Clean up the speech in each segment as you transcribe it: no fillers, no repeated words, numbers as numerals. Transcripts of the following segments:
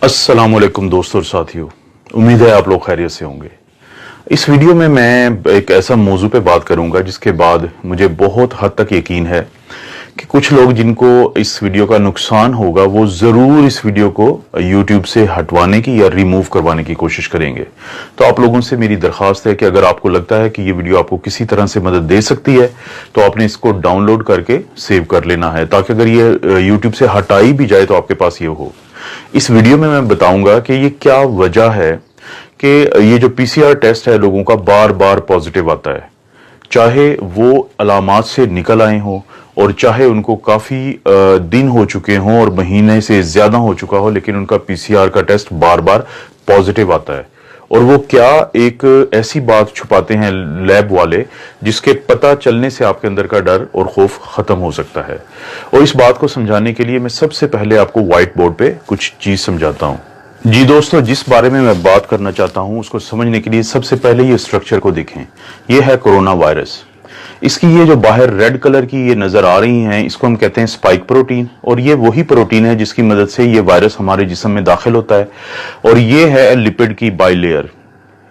अस्सलामुअलैकुम दोस्तों और साथियों, उम्मीद है आप लोग खैरियत से होंगे। इस वीडियो में मैं एक ऐसा मौजू पे बात करूंगा जिसके बाद मुझे बहुत हद तक यकीन है कि कुछ लोग जिनको इस वीडियो का नुकसान होगा वो ज़रूर इस वीडियो को यूट्यूब से हटवाने की या रिमूव करवाने की कोशिश करेंगे। तो आप लोगों से मेरी दरख्वास्त है कि अगर आपको लगता है कि ये वीडियो आपको किसी तरह से मदद दे सकती है तो आपने इसको डाउनलोड करके सेव कर लेना है, ताकि अगर ये यूट्यूब से हटाई भी जाए तो आपके पास ये हो। इस वीडियो में मैं बताऊंगा कि ये क्या वजह है कि ये जो पीसीआर टेस्ट है लोगों का बार बार पॉजिटिव आता है, चाहे वो अलामात से निकल आए हों और चाहे उनको काफी दिन हो चुके हों और महीने से ज्यादा हो चुका हो, लेकिन उनका पीसीआर का टेस्ट बार बार पॉजिटिव आता है। और वो क्या एक ऐसी बात छुपाते हैं लैब वाले जिसके पता चलने से आपके अंदर का डर और खौफ खत्म हो सकता है। और इस बात को समझाने के लिए मैं सबसे पहले आपको व्हाइट बोर्ड पे कुछ चीज समझाता हूं। जी दोस्तों, जिस बारे में मैं बात करना चाहता हूं उसको समझने के लिए सबसे पहले ये स्ट्रक्चर को देखें। ये है कोरोना वायरस। इसकी ये जो बाहर रेड कलर की ये नजर आ रही हैं, इसको हम कहते हैं स्पाइक प्रोटीन। और ये वही प्रोटीन है जिसकी मदद से ये वायरस हमारे जिस्म में दाखिल होता है। और ये है लिपिड की बाइलेयर,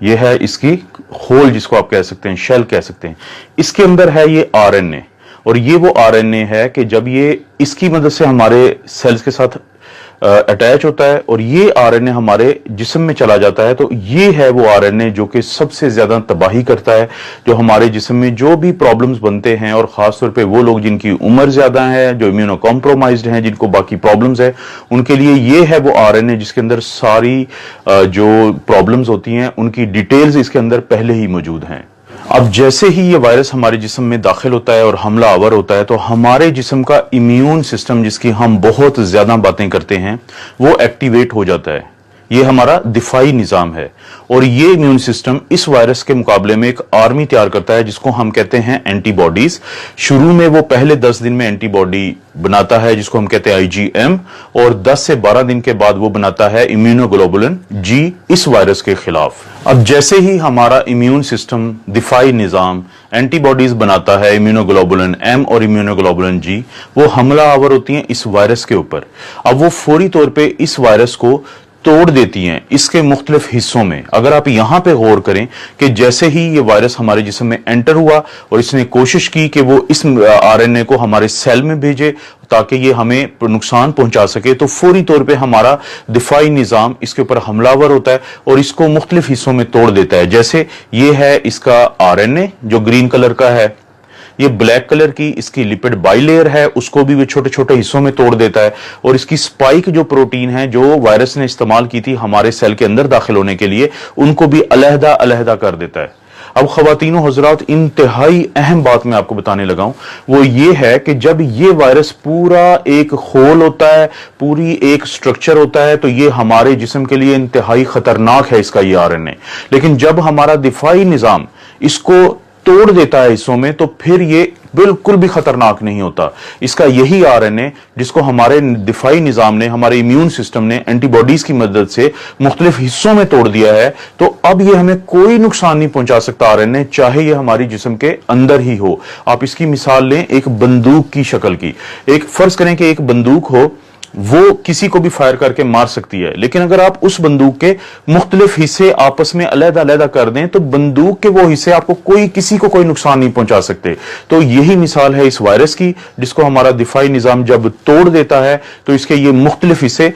ये है इसकी होल जिसको आप कह सकते हैं, शेल कह सकते हैं। इसके अंदर है ये आरएनए, और ये वो आरएनए है कि जब ये इसकी मदद से हमारे सेल्स के साथ अटैच होता है और ये आरएनए हमारे जिस्म में चला जाता है, तो ये है वो आरएनए जो कि सबसे ज्यादा तबाही करता है। जो हमारे जिस्म में जो भी प्रॉब्लम्स बनते हैं, और खासतौर पे वो लोग जिनकी उम्र ज्यादा है, जो इम्यूनो कॉम्प्रोमाइज्ड हैं, जिनको बाकी प्रॉब्लम्स है, उनके लिए ये है वो आरएनए जिसके अंदर सारी जो प्रॉब्लम्स होती हैं उनकी डिटेल्स इसके अंदर पहले ही मौजूद हैं। अब जैसे ही ये वायरस हमारे जिस्म में दाखिल होता है और हमला आवर होता है, तो हमारे जिस्म का इम्यून सिस्टम, जिसकी हम बहुत ज्यादा बातें करते हैं, वो एक्टिवेट हो जाता है। ये हमारा दिफाई निजाम है, और ये इम्यून सिस्टम इस वायरस के मुकाबले में एक आर्मी तैयार करता है जिसको हम कहते हैं एंटीबॉडीज। शुरू में वो पहले 10 दिन में एंटीबॉडी बनाता है जिसको हम कहते हैं आईजीएम, और 10 से 12 दिन के बाद वो बनाता है इम्यूनोग्लोबुलिन जी इस वायरस के खिलाफ। अब जैसे ही हमारा इम्यून सिस्टम, दिफाई निजाम एंटीबॉडीज बनाता है, इम्यूनोग्लोबुलिन एम और इम्यूनोग्लोबुलिन जी, वो हमला आवर होती हैं इस वायरस के ऊपर। अब वो फौरी तौर पे इस वायरस को तोड़ देती हैं इसके मुख्तलिफ हिस्सों में। अगर आप यहां पे गौर करें कि जैसे ही ये वायरस हमारे जिस्म में एंटर हुआ और इसने कोशिश की कि वो इस आरएनए को हमारे सेल में भेजे ताकि ये हमें नुकसान पहुंचा सके, तो फौरी तौर पे हमारा दिफाई निजाम इसके ऊपर हमलावर होता है और इसको मुख्तलिफ हिस्सों में तोड़ देता है। जैसे ये है इसका आरएनए जो ग्रीन कलर का है, ये ब्लैक कलर की इसकी लिपिड बाइलेयर है, उसको भी वो छोटे छोटे हिस्सों में तोड़ देता है। और इसकी स्पाइक जो प्रोटीन है जो वायरस ने इस्तेमाल की थी हमारे सेल के अंदर दाखिल होने के लिए, उनको भी अलहदा अलहदा कर देता है। अब खवातीनो हजरात, इंतहाई अहम बात मैं आपको बताने लगा हूं, वो ये है कि जब ये वायरस पूरा एक होल होता है, पूरी एक स्ट्रक्चर होता है, तो ये हमारे जिस्म के लिए इंतहाई खतरनाक है इसका ये आरएनए। लेकिन जब हमारा दिफाई निजाम इसको तोड़ देता है हिस्सों में, तो फिर ये बिल्कुल भी खतरनाक नहीं होता। इसका यही आरएनए जिसको हमारे दिफाई निजाम ने, हमारे इम्यून सिस्टम ने एंटीबॉडीज की मदद से मुख्तलिफ हिस्सों में तोड़ दिया है, तो अब ये हमें कोई नुकसान नहीं पहुंचा सकता आरएनए, चाहे ये हमारी जिस्म के अंदर ही हो। आप इसकी मिसाल लें एक बंदूक की शक्ल की। एक फर्ज करें कि एक बंदूक हो, वो किसी को भी फायर करके मार सकती है, लेकिन अगर आप उस बंदूक के मुख्तलिफ हिस्से आपस में अलग अलग कर दें तो बंदूक के वो हिस्से आपको किसी को कोई नुकसान नहीं पहुंचा सकते। तो यही मिसाल है इस वायरस की, जिसको हमारा दिफाई निजाम जब तोड़ देता है तो इसके ये मुख्तलिफ हिस्से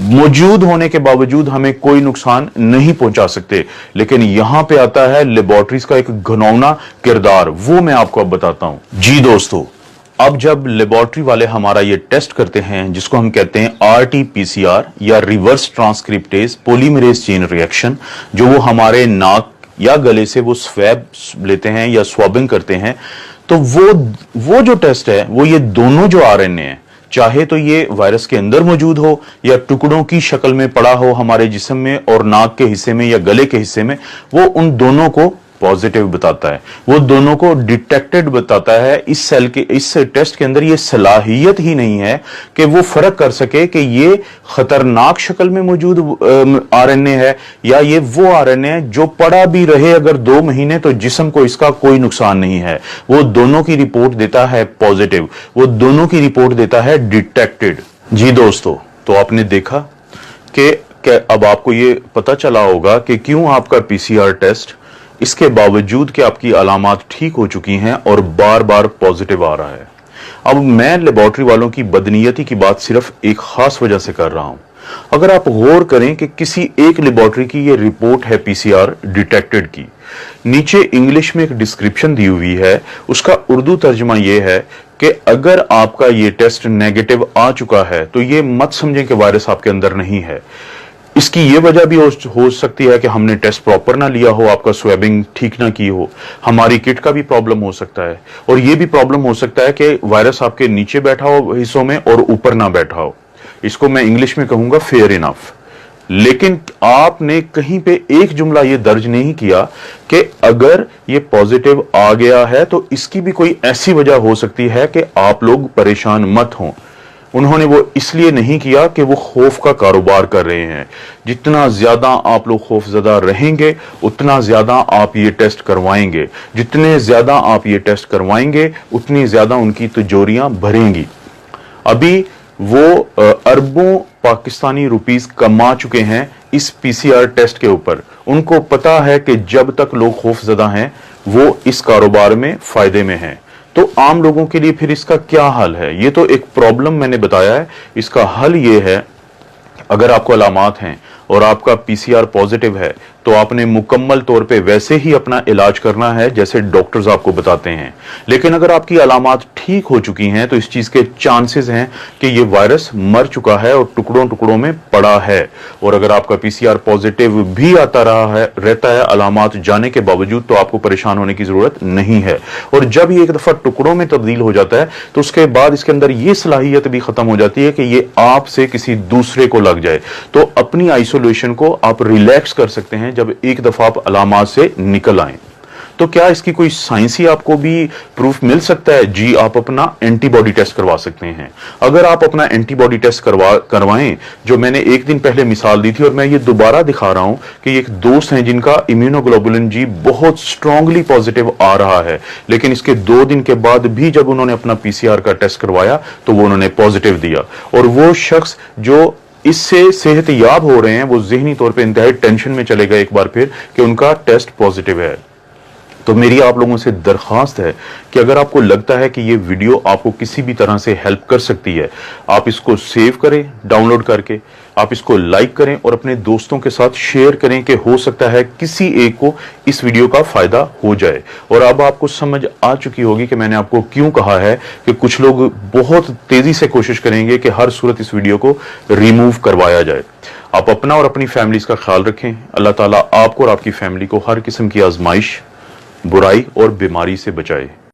मौजूद होने के बावजूद हमें कोई नुकसान नहीं पहुंचा सकते। लेकिन यहां पे आता है लेबोरेटरीज का एक घिनौना किरदार, वो मैं आपको अब बताता हूं। जी दोस्तों, अब जब लेबोरेटरी वाले हमारा ये टेस्ट करते हैं जिसको हम कहते हैं आरटीपीसीआर या reverse transcriptase polymerase chain reaction, जो वो हमारे नाक या गले से वो स्वैब लेते हैं या स्वैबिंग करते हैं, तो वो जो टेस्ट है वो ये दोनों जो आरएनए हैं, चाहे तो ये वायरस के अंदर मौजूद हो या टुकड़ों की शक्ल में पड़ा हो हमारे जिस्म में और नाक के हिस्से में या गले के हिस्से में, वो उन दोनों को पॉजिटिव बताता है, वो दोनों को डिटेक्टेड बताता है। इस सेल के इस टेस्ट के अंदर ये सलाहियत ही नहीं है कि वो फर्क कर सके कि ये खतरनाक शक्ल में मौजूद आरएनए है या ये वो आरएनए है जो पड़ा भी रहे अगर 2 महीने तो जिस्म को इसका कोई नुकसान नहीं है। वो दोनों की रिपोर्ट देता है पॉजिटिव, वो दोनों की रिपोर्ट देता है डिटेक्टेड। जी दोस्तों, तो आपने देखा कि अब आपको ये पता चला होगा कि क्यों आपका पीसीआर टेस्ट इसके बावजूद कि आपकी अलामात ठीक हो चुकी हैं और बार बार पॉजिटिव आ रहा है। अब मैं लेबोरेटरी वालों की बदनीयती की बात सिर्फ एक खास वजह से कर रहा हूं। अगर आप गौर करें कि किसी एक लेबोरेटरी की ये रिपोर्ट है पीसीआर डिटेक्टेड की, नीचे इंग्लिश में एक डिस्क्रिप्शन दी हुई है, उसका उर्दू तर्जुमा यह है कि अगर आपका ये टेस्ट नेगेटिव आ चुका है तो ये मत समझें कि वायरस आपके अंदर नहीं है। इसकी यह वजह भी हो सकती है कि हमने टेस्ट प्रॉपर ना लिया हो, आपका स्वेबिंग ठीक ना की हो, हमारी किट का भी प्रॉब्लम हो सकता है, और यह भी प्रॉब्लम हो सकता है कि वायरस आपके नीचे बैठा हो हिस्सों में और ऊपर ना बैठा हो। इसको मैं इंग्लिश में कहूंगा फेयर इनफ। लेकिन आपने कहीं पे एक जुमला ये दर्ज नहीं किया कि अगर ये पॉजिटिव आ गया है तो इसकी भी कोई ऐसी वजह हो सकती है कि आप लोग परेशान मत हों। उन्होंने वो इसलिए नहीं किया कि वो खौफ का कारोबार कर रहे हैं। जितना ज्यादा आप लोग खौफजदा रहेंगे उतना ज्यादा आप ये टेस्ट करवाएंगे, जितने ज्यादा आप ये टेस्ट करवाएंगे उतनी ज्यादा उनकी तिजोरियां भरेंगी। अभी वो अरबों पाकिस्तानी रुपीस कमा चुके हैं इस पीसीआर टेस्ट के ऊपर। उनको पता है कि जब तक लोग खौफजदा हैं वो इस कारोबार में फायदे में हैं। तो आम लोगों के लिए फिर इसका क्या हल है? ये तो एक प्रॉब्लम मैंने बताया है, इसका हल ये है, अगर आपको अलामात हैं और आपका पीसीआर पॉजिटिव है तो आपने मुकम्मल तौर पे वैसे ही अपना इलाज करना है जैसे डॉक्टर्स आपको बताते हैं। लेकिन अगर आपकी अलामात ठीक हो चुकी हैं तो इस चीज के चांसेस हैं कि ये वायरस मर चुका है और टुकड़ों टुकड़ों में पड़ा है। और अगर आपका पीसीआर पॉजिटिव भी आता रहता है अलामात जाने के बावजूद, तो आपको परेशान होने की जरूरत नहीं है। और जब ये एक दफा टुकड़ों में तब्दील हो जाता है तो उसके बाद इसके अंदर ये सलाहियत भी खत्म हो जाती है कि ये आपसे किसी दूसरे को लग जाए। तो अपनी आइसोलेशन को आप रिलैक्स कर सकते हैं जब एक दफा आप अलामात से निकल आए। तो क्या इसकी कोई साइंसी आपको भी प्रूफ मिल सकता है? जी, आप अपना एंटीबॉडी टेस्ट करवा सकते हैं। अगर आप अपना एंटीबॉडी टेस्ट करवाएं, जो मैंने एक दिन पहले मिसाल दी थी और मैं ये दोबारा दिखा रहा हूं कि एक दोस्त हैं जिनका इम्यूनोग्लोबुलिन जी बहुत स्ट्रांगली पॉजिटिव आ रहा है, लेकिन इसके 2 दिन के बाद भी जब उन्होंने अपना पीसीआर का टेस्ट करवाया तो वो उन्होंने पॉजिटिव दिया। और वो शख्स जो इससे सेहतयाब हो रहे हैं वो ज़हनी तौर पे इंतहाई टेंशन में चले गए एक बार फिर कि उनका टेस्ट पॉजिटिव है। तो मेरी आप लोगों से दरखास्त है कि अगर आपको लगता है कि ये वीडियो आपको किसी भी तरह से हेल्प कर सकती है, आप इसको सेव करें डाउनलोड करके, आप इसको लाइक करें और अपने दोस्तों के साथ शेयर करें कि हो सकता है किसी एक को इस वीडियो का फायदा हो जाए। और अब आपको समझ आ चुकी होगी कि मैंने आपको क्यों कहा है कि कुछ लोग बहुत तेजी से कोशिश करेंगे कि हर सूरत इस वीडियो को रिमूव करवाया जाए। आप अपना और अपनी फैमिली का ख्याल रखें। अल्लाह ताला आपको और आपकी फैमिली को हर किस्म की आजमाइश, बुराई और बीमारी से बचाए।